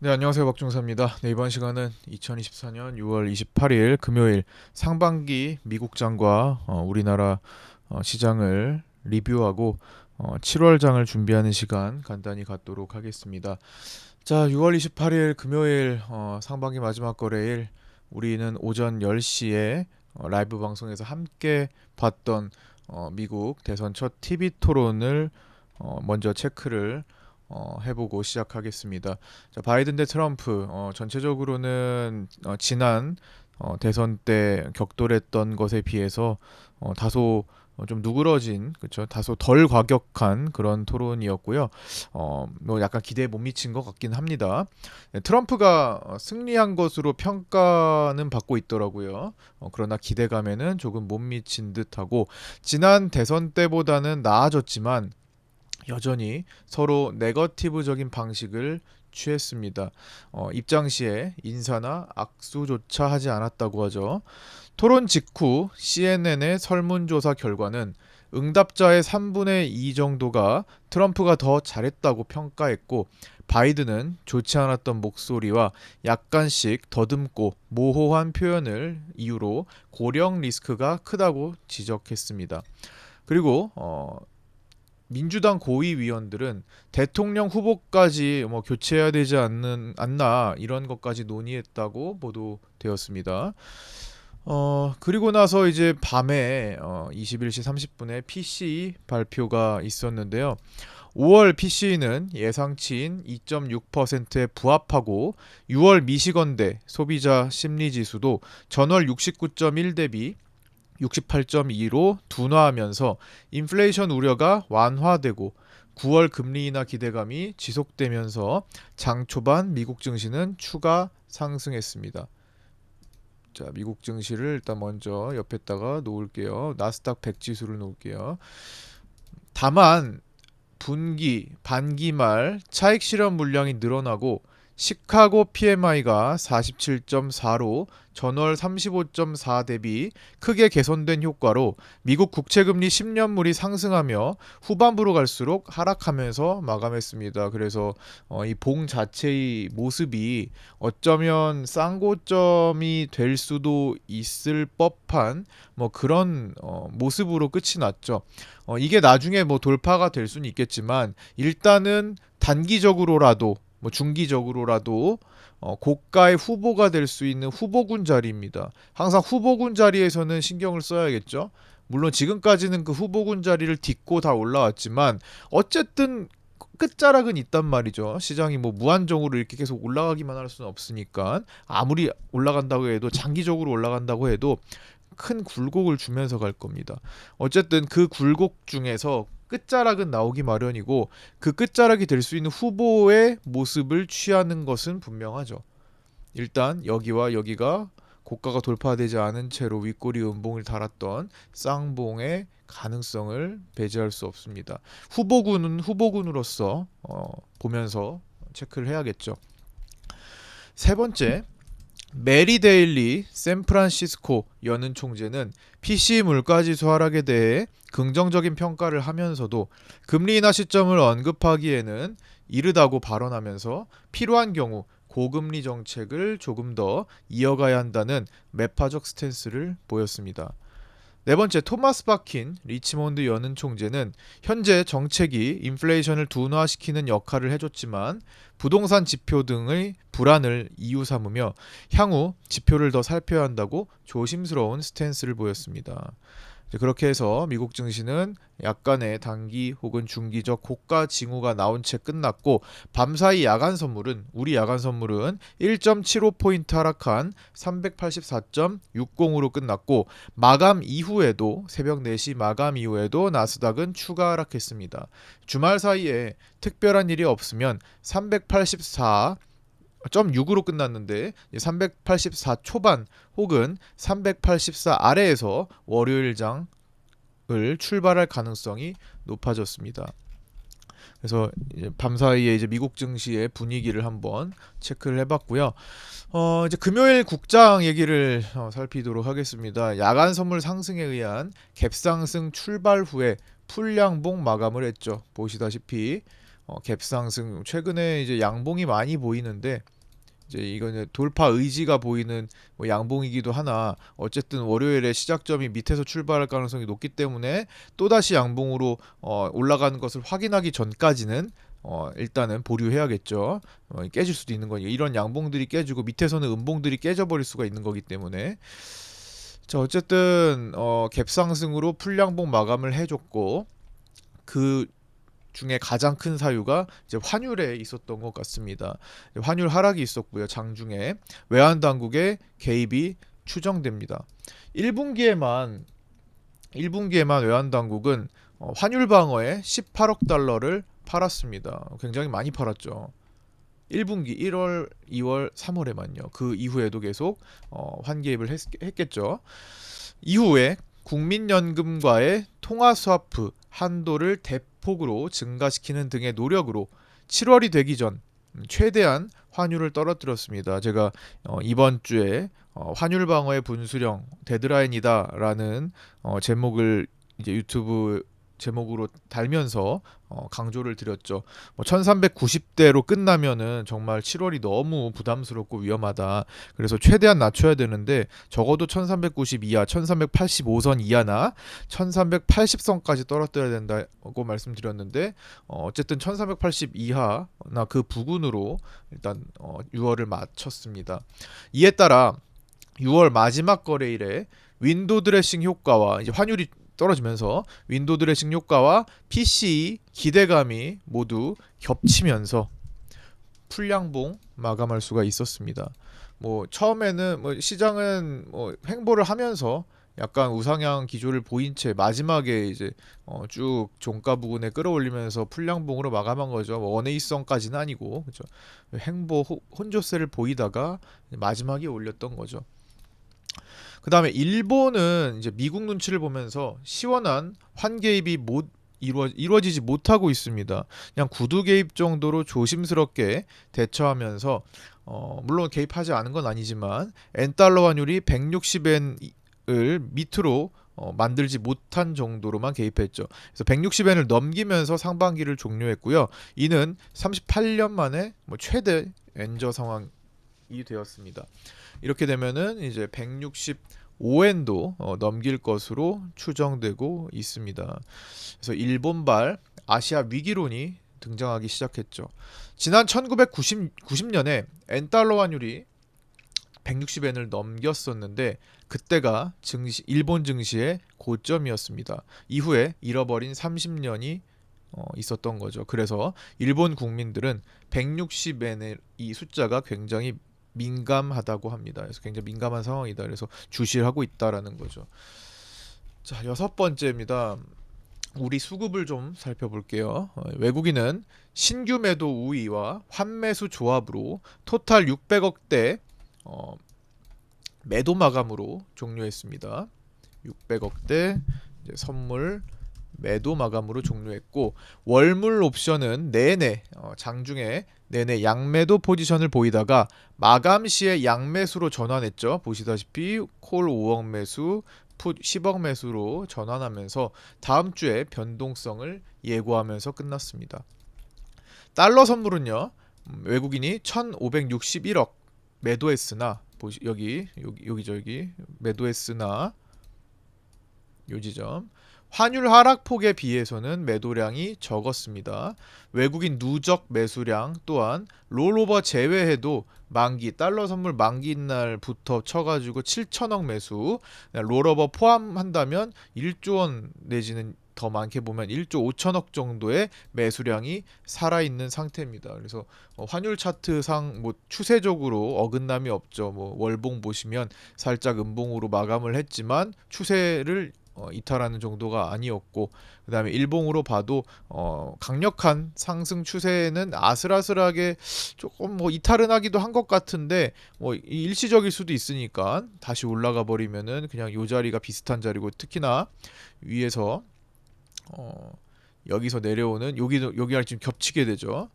네, 안녕하세요. 박종사입니다. 네, 이번 시간은 2024년 6월 28일 금요일 상반기 미국장과 우리나라 시장을 리뷰하고 7월장을 준비하는 시간 간단히 갖도록 하겠습니다. 자, 6월 28일 금요일 상반기 마지막 거래일 우리는 오전 10시에 라이브 방송에서 함께 봤던 미국 대선 첫 TV 토론을 먼저 체크를 해보고 시작하겠습니다. 자, 바이든 대 트럼프 전체적으로는 지난 대선 때 격돌했던 것에 비해서 다소 좀 누그러진, 그렇죠, 다소 덜 과격한 그런 토론이었고요. 뭐 약간 기대에 못 미친 것 같긴 합니다. 네, 트럼프가 승리한 것으로 평가는 받고 있더라고요. 그러나 기대감에는 조금 못 미친 듯하고 지난 대선 때보다는 나아졌지만 여전히 서로 네거티브적인 방식을 취했습니다. 입장 시에 인사나 악수조차 하지 않았다고 하죠. 토론 직후 CNN의 설문조사 결과는 응답자의 3분의 2 정도가 트럼프가 더 잘했다고 평가했고, 바이든은 좋지 않았던 목소리와 약간씩 더듬고 모호한 표현을 이유로 고령 리스크가 크다고 지적했습니다. 그리고 민주당 고위위원들은 대통령 후보까지 뭐 교체해야 되지 않나 이런 것까지 논의했다고 보도되었습니다. 그리고 나서 이제 밤에 21시 30분에 PCE 발표가 있었는데요. 5월 PCE는 예상치인 2.6%에 부합하고 6월 미시건대 소비자 심리지수도 전월 69.1 대비 68.2로 둔화하면서 인플레이션 우려가 완화되고 9월 금리 인하 기대감이 지속되면서 장 초반 미국 증시는 추가 상승했습니다. 자, 미국 증시를 일단 먼저 옆에다가 놓을게요. 나스닥 100 지수를 놓을게요. 다만 분기, 반기 말 차익 실현 물량이 늘어나고 시카고 PMI가 47.4로 전월 35.4 대비 크게 개선된 효과로 미국 국채금리 10년물이 상승하며 후반부로 갈수록 하락하면서 마감했습니다. 그래서 이 봉 자체의 모습이 어쩌면 쌍고점이 될 수도 있을 법한 뭐 그런 모습으로 끝이 났죠. 이게 나중에 뭐 돌파가 될 수는 있겠지만 일단은 단기적으로라도 뭐 중기적으로라도 고가의 후보가 될 수 있는 후보군 자리입니다. 항상 후보군 자리에서는 신경을 써야겠죠. 물론 지금까지는 그 후보군 자리를 딛고 다 올라왔지만 어쨌든 끝자락은 있단 말이죠. 시장이 뭐 무한정으로 이렇게 계속 올라가기만 할 수는 없으니까 아무리 올라간다고 해도 장기적으로 올라간다고 해도 큰 굴곡을 주면서 갈 겁니다. 어쨌든 그 굴곡 중에서 끝자락은 나오기 마련이고 그 끝자락이 될 수 있는 후보의 모습을 취하는 것은 분명하죠. 일단 여기와 여기가 고가가 돌파되지 않은 채로 윗꼬리 음봉을 달았던 쌍봉의 가능성을 배제할 수 없습니다. 후보군은 후보군으로서 보면서 체크를 해야겠죠. 세 번째, 메리 데일리 샌프란시스코 연은 총재는 PC 물가지수 하락에 대해 긍정적인 평가를 하면서도 금리 인하 시점을 언급하기에는 이르다고 발언하면서 필요한 경우 고금리 정책을 조금 더 이어가야 한다는 매파적 스탠스를 보였습니다. 네 번째, 토마스 바킨 리치몬드 연은 총재는 현재 정책이 인플레이션을 둔화시키는 역할을 해줬지만 부동산 지표 등의 불안을 이유 삼으며 향후 지표를 더 살펴야 한다고 조심스러운 스탠스를 보였습니다. 그렇게 해서 미국 증시는 약간의 단기 혹은 중기적 고가 징후가 나온 채 끝났고, 밤사이 야간 선물은 우리 야간 선물은 1.75포인트 하락한 384.60으로 끝났고, 마감 이후에도 새벽 4시 마감 이후에도 나스닥은 추가 하락했습니다. 주말 사이에 특별한 일이 없으면 384 0.6으로 끝났는데 384 초반 혹은 384 아래에서 월요일장을 출발할 가능성이 높아졌습니다. 그래서 이제 밤사이에 이제 미국 증시의 분위기를 한번 체크를 해봤고요. 이제 금요일 국장 얘기를 살피도록 하겠습니다. 야간 선물 상승에 의한 갭상승 출발 후에 풀량봉 마감을 했죠. 보시다시피 갭 상승 최근에 이제 양봉이 많이 보이는데 이제 이거는 돌파 의지가 보이는 뭐 양봉이기도 하나 어쨌든 월요일에 시작점이 밑에서 출발할 가능성이 높기 때문에 또다시 양봉으로 올라가는 것을 확인하기 전까지는 일단은 보류해야겠죠. 깨질 수도 있는 거니 이런 양봉들이 깨지고 밑에서는 음봉들이 깨져버릴 수가 있는 거기 때문에 자 어쨌든 갭 상승으로 풀양봉 마감을 해줬고 그 중에 가장 큰 사유가 이제 환율에 있었던 것 같습니다. 환율 하락이 있었고요. 장중에 외환 당국의 개입이 추정됩니다. 1분기에만 외환 당국은 환율 방어에 18억 달러를 팔았습니다. 굉장히 많이 팔았죠. 1분기 1월, 2월, 3월에만요. 그 이후에도 계속 환개입을 했겠죠. 이후에 국민연금과의 통화 스와프 한도를 대폭으로 증가시키는 등의 노력으로 7월이 되기 전 최대한 환율을 떨어뜨렸습니다. 제가 이번 주에 환율 방어의 분수령 데드라인이다라는 제목을 이제 유튜브 제목으로 달면서 강조를 드렸죠. 1390대로 끝나면은 정말 7월이 너무 부담스럽고 위험하다. 그래서 최대한 낮춰야 되는데 적어도 1390 이하, 1385선 이하나 1380선까지 떨어뜨려야 된다고 말씀드렸는데 어쨌든 1380 이하나 그 부근으로 일단 6월을 마쳤습니다. 이에 따라 6월 마지막 거래일에 윈도 드레싱 효과와 이제 환율이 떨어지면서 윈도 드레싱 효과와 PCE 기대감이 모두 겹치면서 풀양봉 마감할 수가 있었습니다. 뭐 처음에는 뭐 시장은 횡보를 하면서 약간 우상향 기조를 보인 채 마지막에 이제 쭉 종가 부근에 끌어올리면서 풀양봉으로 마감한 거죠. 뭐 원웨이성까지는 아니고 그렇죠. 횡보 혼조세를 보이다가 마지막에 올렸던 거죠. 그 다음에 일본은 이제 미국 눈치를 보면서 시원한 환개입이 이루어지지 못하고 있습니다. 그냥 구두 개입 정도로 조심스럽게 대처하면서 물론 개입하지 않은 건 아니지만 엔달러 환율이 160엔을 밑으로 만들지 못한 정도로만 개입했죠. 그래서 160엔을 넘기면서 상반기를 종료했고요. 이는 38년 만에 최대 엔저 상황이 되었습니다. 이렇게 되면은 이제 165엔도 넘길 것으로 추정되고 있습니다. 그래서 일본발 아시아 위기론이 등장하기 시작했죠. 지난 1990년에 엔달러 환율이 160엔을 넘겼었는데 그때가 일본 증시의 고점이었습니다. 이후에 잃어버린 30년이 있었던 거죠. 그래서 일본 국민들은 160엔의 이 숫자가 굉장히 민감하다고 합니다. 그래서 굉장히 민감한 상황이다. 그래서 주시를 하고 있다라는 거죠. 자, 여섯 번째입니다. 우리 수급을 좀 살펴볼게요. 외국인은 신규 매도 우위와 환매수 조합으로 토탈 600억대 매도 마감으로 종료했습니다. 600억대 선물 매도 마감으로 종료했고 월물 옵션은 내내 장중에 내내 양매도 포지션을 보이다가 마감 시에 양매수로 전환했죠. 보시다시피 콜 5억 매수, 풋 10억 매수로 전환하면서 다음 주에 변동성을 예고하면서 끝났습니다. 달러 선물은요. 외국인이 1,561억 매도했으나 여기죠. 매도했으나 요 지점 환율 하락폭에 비해서는 매도량이 적었습니다. 외국인 누적 매수량 또한 롤오버 제외해도 달러 선물 만기 날부터 쳐가지고 7천억 매수, 롤오버 포함한다면 1조 원 내지는 더 많게 보면 1조 5천억 정도의 매수량이 살아있는 상태입니다. 그래서 환율 차트상 추세적으로 어긋남이 없죠. 월봉 보시면 살짝 음봉으로 마감을 했지만 추세를 이탈하는 정도가 아니었고 그 다음에 일봉으로 봐도 강력한 상승 추세는 아슬아슬하게 조금 이탈은 하기도 한 것 같은데 일시적일 수도 있으니까 다시 올라가 버리면은 그냥 요 자리가 비슷한 자리고 특히나 위에서 여기서 내려오는 여기랑 지금 겹치게 되죠.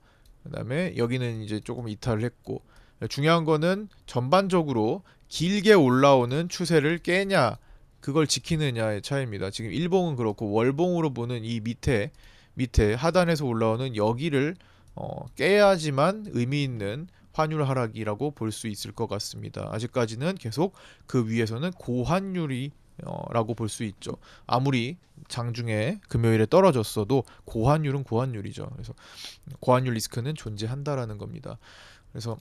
그 다음에 여기는 이제 조금 이탈을 했고 중요한 거는 전반적으로 길게 올라오는 추세를 깨냐 그걸 지키느냐의 차이입니다. 지금 일봉은 그렇고 월봉으로 보는 이 밑에 밑에 하단에서 올라오는 여기를 깨야지만 의미 있는 환율 하락이라고 볼 수 있을 것 같습니다. 아직까지는 계속 그 위에서는 고환율이 라고 볼 수 있죠. 아무리 장중에 금요일에 떨어졌어도 고환율은 고환율이죠. 그래서 고환율 리스크는 존재한다라는 겁니다. 그래서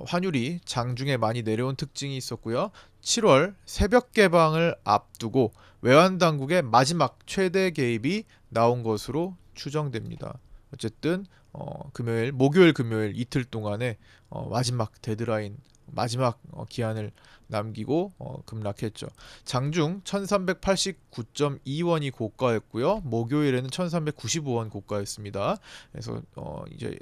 환율이 장중에 많이 내려온 특징이 있었고요. 7월 새벽 개방을 앞두고 외환 당국의 마지막 최대 개입이 나온 것으로 추정됩니다. 어쨌든 목요일 금요일 이틀 동안에 마지막 데드라인 마지막 기한을 남기고 급락했죠. 장중 1389.2원이 고가였고요. 목요일에는 1395원 고가였습니다. 그래서 이제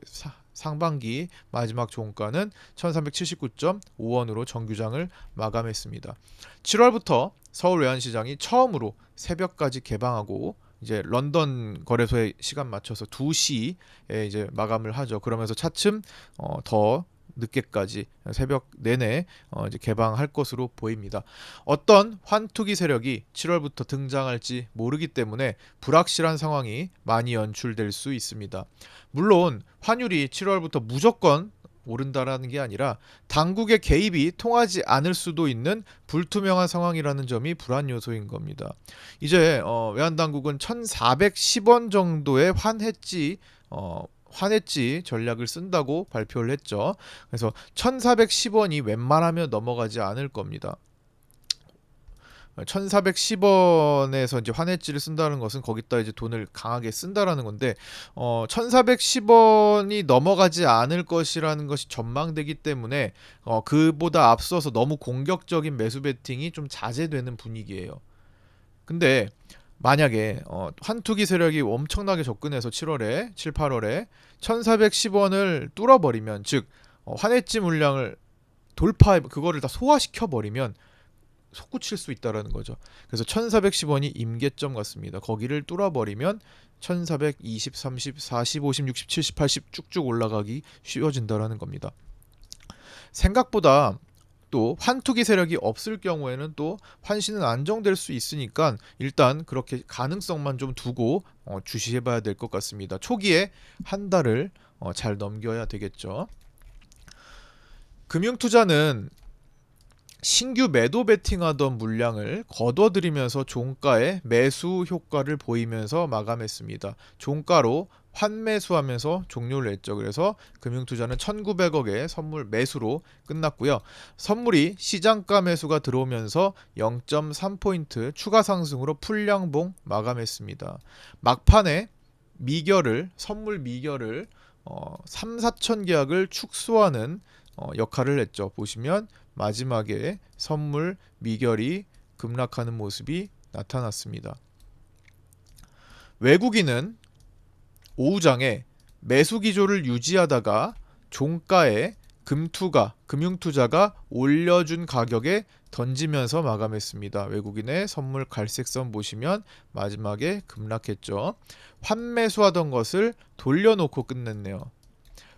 상반기 마지막 종가는 1379.5원으로 정규장을 마감했습니다. 7월부터 서울 외환시장이 처음으로 새벽까지 개방하고 이제 런던 거래소에 시간 맞춰서 2시에 이제 마감을 하죠. 그러면서 차츰 더 늦게까지 새벽 내내 이제 개방할 것으로 보입니다. 어떤 환투기 세력이 7월부터 등장할지 모르기 때문에 불확실한 상황이 많이 연출될 수 있습니다. 물론 환율이 7월부터 무조건 오른다라는 게 아니라 당국의 개입이 통하지 않을 수도 있는 불투명한 상황이라는 점이 불안 요소인 겁니다. 이제 외환 당국은 1,410원 정도의 환해지 전략을 쓴다고 발표를 했죠. 그래서 1,410원이 웬만하면 넘어가지 않을 겁니다. 1,410원에서 이제 환해지를 쓴다는 것은 거기다 이제 돈을 강하게 쓴다라는 건데 1,410원이 넘어가지 않을 것이라는 것이 전망되기 때문에 그보다 앞서서 너무 공격적인 매수 베팅이 좀 자제되는 분위기예요. 근데 만약에 환투기 세력이 엄청나게 접근해서 7월에 7, 8월에 1,410원을 뚫어버리면 즉 환해지 물량을 그거를 다 소화시켜 버리면 솟구칠 수 있다라는 거죠. 그래서 1,410원이 임계점 같습니다. 거기를 뚫어버리면 1,420, 30, 40, 50, 60, 70, 80 쭉쭉 올라가기 쉬워진다라는 겁니다. 생각보다 또 환투기 세력이 없을 경우에는 또 환시는 안정될 수 있으니까 일단 그렇게 가능성만 좀 두고 주시해봐야 될 것 같습니다. 초기에 한 달을 잘 넘겨야 되겠죠. 금융투자는 신규 매도 베팅하던 물량을 거둬들이면서 종가에 매수 효과를 보이면서 마감했습니다. 종가로 환매수하면서 종료를 했죠. 그래서 금융투자는 1,900억의 선물 매수로 끝났고요. 선물이 시장가 매수가 들어오면서 0.3포인트 추가 상승으로 풀량봉 마감했습니다. 막판에 선물 미결을 3, 4천 계약을 축소하는 역할을 했죠. 보시면 마지막에 선물 미결이 급락하는 모습이 나타났습니다. 외국인은 오후장에 매수 기조를 유지하다가 종가에 금융투자가 올려준 가격에 던지면서 마감했습니다. 외국인의 선물 갈색선 보시면 마지막에 급락했죠. 환매수하던 것을 돌려놓고 끝냈네요.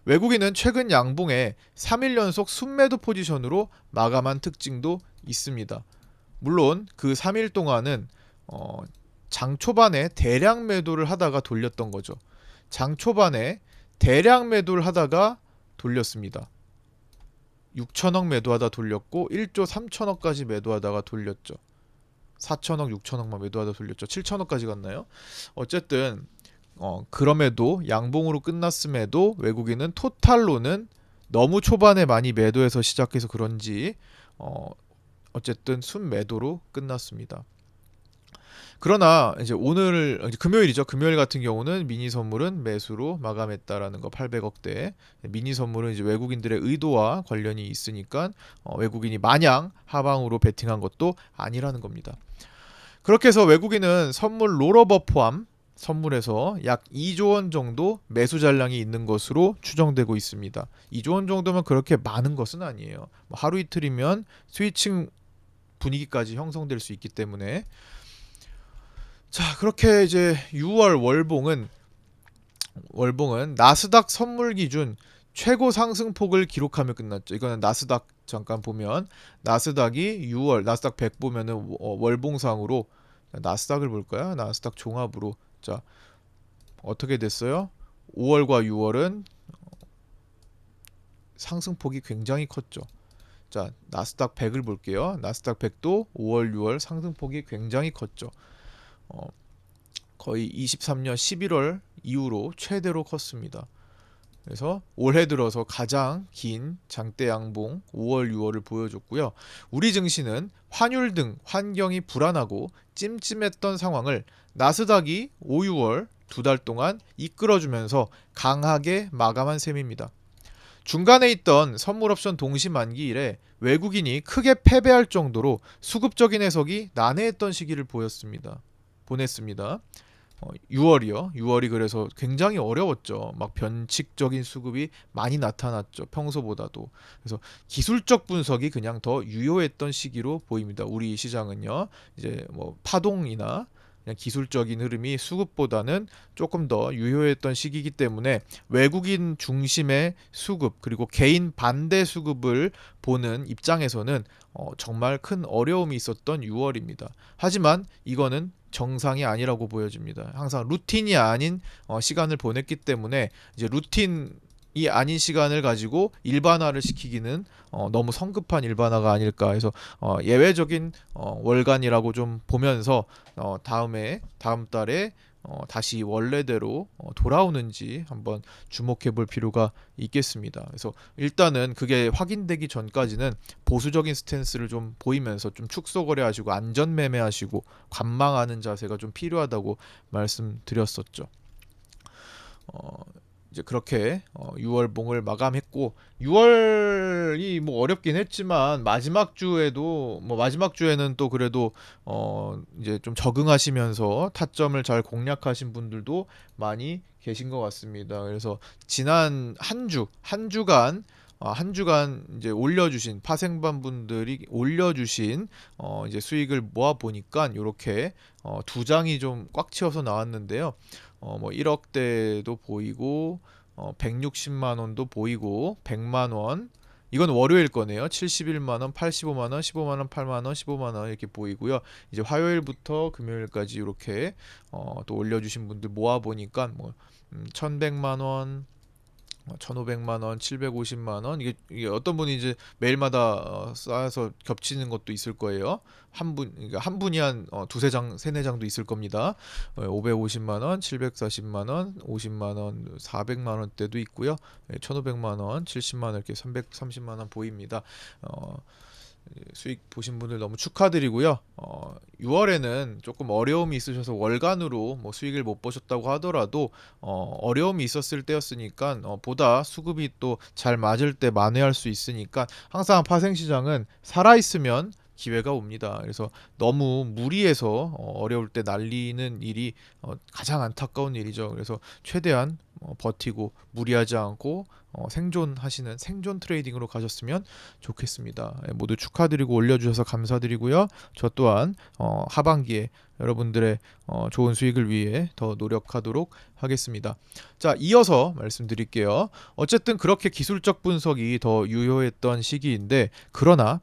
외국인은 최근 양봉에 3일 연속 순매도 포지션으로 마감한 특징도 있습니다. 물론 그 3일 동안은 장 초반에 대량 매도를 하다가 돌렸던 거죠. 장 초반에 대량 매도를 하다가 돌렸습니다. 6천억 매도하다 돌렸고 1조 3천억까지 매도하다가 돌렸죠. 4천억, 6천억만 매도하다 돌렸죠. 7천억까지 갔나요? 어쨌든 그럼에도 양봉으로 끝났음에도 외국인은 토탈로는 너무 초반에 많이 매도해서 시작해서 그런지 어쨌든 순매도로 끝났습니다. 그러나 이제 오늘 금요일이죠. 금요일 같은 경우는 미니 선물은 매수로 마감했다라는 거 800억대. 미니 선물은 이제 외국인들의 의도와 관련이 있으니까 외국인이 마냥 하방으로 베팅한 것도 아니라는 겁니다. 그렇게 해서 외국인은 선물 롤오버 포함 선물에서 약 2조 원 정도 매수 잔량이 있는 것으로 추정되고 있습니다. 2조 원 정도면 그렇게 많은 것은 아니에요. 하루 이틀이면 스위칭 분위기까지 형성될 수 있기 때문에 자, 그렇게 이제 6월 월봉은 나스닥 선물 기준 최고 상승폭을 기록하며 끝났죠. 이거는 나스닥 잠깐 보면 나스닥이 6월 나스닥 100 보면은 월봉상으로 나스닥을 볼까요? 나스닥 종합으로 자 어떻게 됐어요? 5월과 6월은 상승폭이 굉장히 컸죠. 자, 나스닥 100을 볼게요. 나스닥 100도 5월, 6월 상승폭이 굉장히 컸죠. 어, 거의 23년 11월 이후로 최대로 컸습니다. 그래서 올해 들어서 가장 긴 장대 양봉 5월, 6월을 보여줬고요. 우리 증시는 환율 등 환경이 불안하고 찜찜했던 상황을 나스닥이 5, 6월 두 달 동안 이끌어주면서 강하게 마감한 셈입니다. 중간에 있던 선물옵션 동시 만기일에 외국인이 크게 패배할 정도로 수급적인 해석이 난해했던 시기를 보냈습니다. 6월이요. 6월이 그래서 굉장히 어려웠죠. 막 변칙적인 수급이 많이 나타났죠. 평소보다도. 그래서 기술적 분석이 그냥 더 유효했던 시기로 보입니다. 우리 시장은요. 이제 뭐 파동이나 그냥 기술적인 흐름이 수급보다는 조금 더 유효했던 시기이기 때문에 외국인 중심의 수급 그리고 개인 반대 수급을 보는 입장에서는 정말 큰 어려움이 있었던 6월입니다. 하지만 이거는 정상이 아니라고 보여집니다. 항상 루틴이 아닌 시간을 보냈기 때문에 이제 루틴이 아닌 시간을 가지고 일반화를 시키기는 너무 성급한 일반화가 아닐까 해서 예외적인 월간이라고 좀 보면서 다음 달에 다시 원래대로 돌아오는지 한번 주목해 볼 필요가 있겠습니다. 그래서 일단은 그게 확인되기 전까지는 보수적인 스탠스를 좀 보이면서 좀 축소 거래하시고 안전 매매하시고 관망하는 자세가 좀 필요하다고 말씀드렸었죠. 어, 이제 그렇게 6월 봉을 마감했고 6월이 뭐 어렵긴 했지만 마지막 주에는 또 그래도 이제 좀 적응하시면서 타점을 잘 공략하신 분들도 많이 계신 것 같습니다. 그래서 지난 한 주간 한 주간 이제 올려주신 파생반 분들이 올려주신 이제 수익을 모아 보니까 이렇게 두 장이 좀 꽉 채워서 나왔는데요. 뭐 1억대도 보이고 160만 원도 보이고 100만 원 이건 월요일 거네요. 71만 원, 85만 원, 15만 원, 8만 원, 15만 원 이렇게 보이고요. 이제 화요일부터 금요일까지 이렇게 또 올려주신 분들 모아 보니까 뭐 1,100만 원, 1,500만 원, 750만 원 이게 어떤 분이 이제 매일마다 쌓아서 겹치는 것도 있을 거예요. 그러니까 한 분이 한 두세 장, 세네 장도 있을 겁니다. 550만 원, 740만 원, 50만 원, 400만 원대도 있고요. 1,500만 원, 70만 원 이렇게 330만 원 보입니다. 수익 보신 분들 너무 축하드리고요. 6월에는 조금 어려움이 있으셔서 월간으로 뭐 수익을 못 보셨다고 하더라도 어려움이 있었을 때였으니까 보다 수급이 또 잘 맞을 때 만회할 수 있으니까 항상 파생시장은 살아있으면 기회가 옵니다. 그래서 너무 무리해서 어려울 때 날리는 일이 가장 안타까운 일이죠. 그래서 최대한 버티고 무리하지 않고 생존하시는 생존 트레이딩으로 가셨으면 좋겠습니다. 모두 축하드리고 올려주셔서 감사드리고요. 저 또한 하반기에 여러분들의 좋은 수익을 위해 더 노력하도록 하겠습니다. 자, 이어서 말씀드릴게요. 어쨌든 그렇게 기술적 분석이 더 유효했던 시기인데 그러나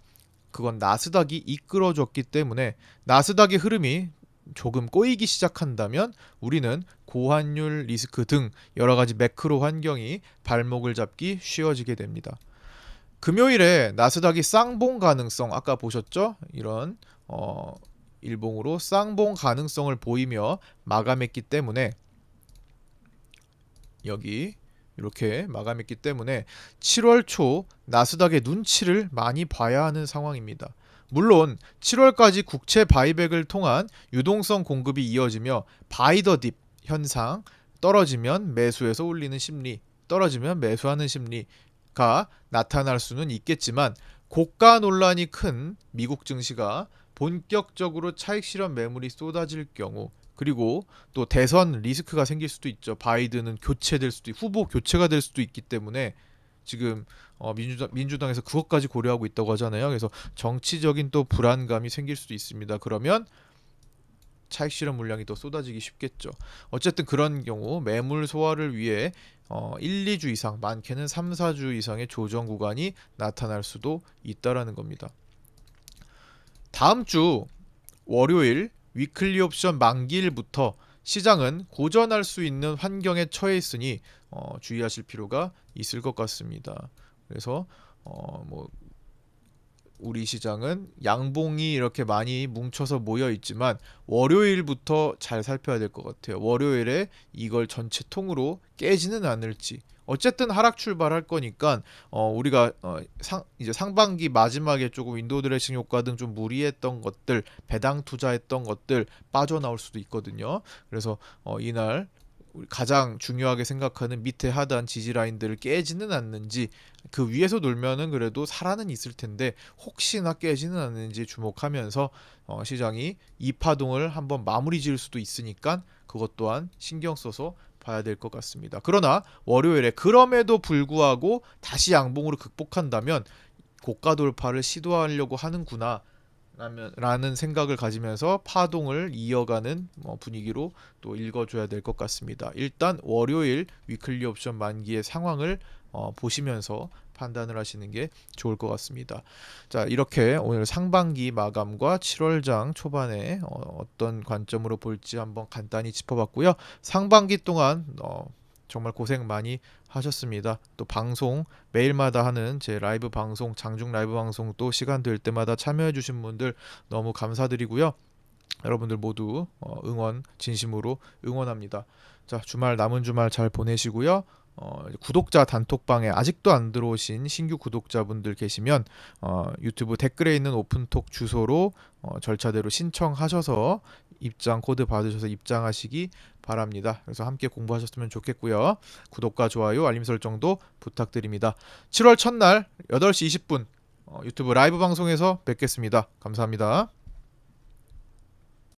그건 나스닥이 이끌어줬기 때문에 나스닥의 흐름이 조금 꼬이기 시작한다면 우리는 고환율 리스크 등 여러 가지 매크로 환경이 발목을 잡기 쉬워지게 됩니다. 금요일에 나스닥이 쌍봉 가능성 아까 보셨죠? 이런 일봉으로 쌍봉 가능성을 보이며 마감했기 때문에 여기 이렇게 마감했기 때문에 7월 초 나스닥의 눈치를 많이 봐야 하는 상황입니다. 물론 7월까지 국채 바이백을 통한 유동성 공급이 이어지며 바이 더 딥 현상, 떨어지면 매수해서 올리는 심리, 떨어지면 매수하는 심리가 나타날 수는 있겠지만 고가 논란이 큰 미국 증시가 본격적으로 차익 실현 매물이 쏟아질 경우 그리고 또 대선 리스크가 생길 수도 있죠. 바이든은 교체될 수도 후보 교체가 될 수도 있기 때문에 지금 민주당에서 그것까지 고려하고 있다고 하잖아요. 그래서 정치적인 또 불안감이 생길 수도 있습니다. 그러면 차익 실현 물량이 더 쏟아지기 쉽겠죠. 어쨌든 그런 경우 매물 소화를 위해 1, 2주 이상, 많게는 3, 4주 이상의 조정 구간이 나타날 수도 있다라는 겁니다. 다음 주 월요일 위클리 옵션 만기일부터 시장은 고전할 수 있는 환경에 처해 있으니 주의하실 필요가 있을 것 같습니다. 그래서 뭐 우리 시장은 양봉이 이렇게 많이 뭉쳐서 모여 있지만 월요일부터 잘 살펴야 될 것 같아요. 월요일에 이걸 전체 통으로 깨지는 않을지. 어쨌든 하락 출발할 거니까 우리가 이제 상반기 마지막에 조금 윈도우 드레싱 효과 등 좀 무리했던 것들, 배당 투자했던 것들 빠져나올 수도 있거든요. 그래서 이날 우리 가장 중요하게 생각하는 밑에 하단 지지 라인들을 깨지는 않는지, 그 위에서 놀면은 그래도 살아는 있을 텐데 혹시나 깨지는 않는지 주목하면서 시장이 이 파동을 한번 마무리 지을 수도 있으니까 그것 또한 신경 써서 봐야 될 것 같습니다. 그러나 월요일에 그럼에도 불구하고 다시 양봉으로 극복한다면 고가 돌파를 시도하려고 하는구나 라는 생각을 가지면서 파동을 이어가는 분위기로 또 읽어줘야 될 것 같습니다. 일단 월요일 위클리 옵션 만기의 상황을 보시면서 판단을 하시는 게 좋을 것 같습니다. 자, 이렇게 오늘 상반기 마감과 7월장 초반에 어떤 관점으로 볼지 한번 간단히 짚어봤고요. 상반기 동안 정말 고생 많이 하셨습니다. 또 방송 매일마다 하는 제 라이브 방송, 장중 라이브 방송 또 시간 될 때마다 참여해 주신 분들 너무 감사드리고요. 여러분들 모두 응원 진심으로 응원합니다. 자, 주말 남은 주말 잘 보내시고요. 구독자 단톡방에 아직도 안 들어오신 신규 구독자분들 계시면 유튜브 댓글에 있는 오픈톡 주소로 절차대로 신청하셔서 입장 코드 받으셔서 입장하시기 바랍니다. 그래서 함께 공부하셨으면 좋겠고요. 구독과 좋아요, 알림 설정도 부탁드립니다. 7월 첫날 8시 20분 유튜브 라이브 방송에서 뵙겠습니다. 감사합니다.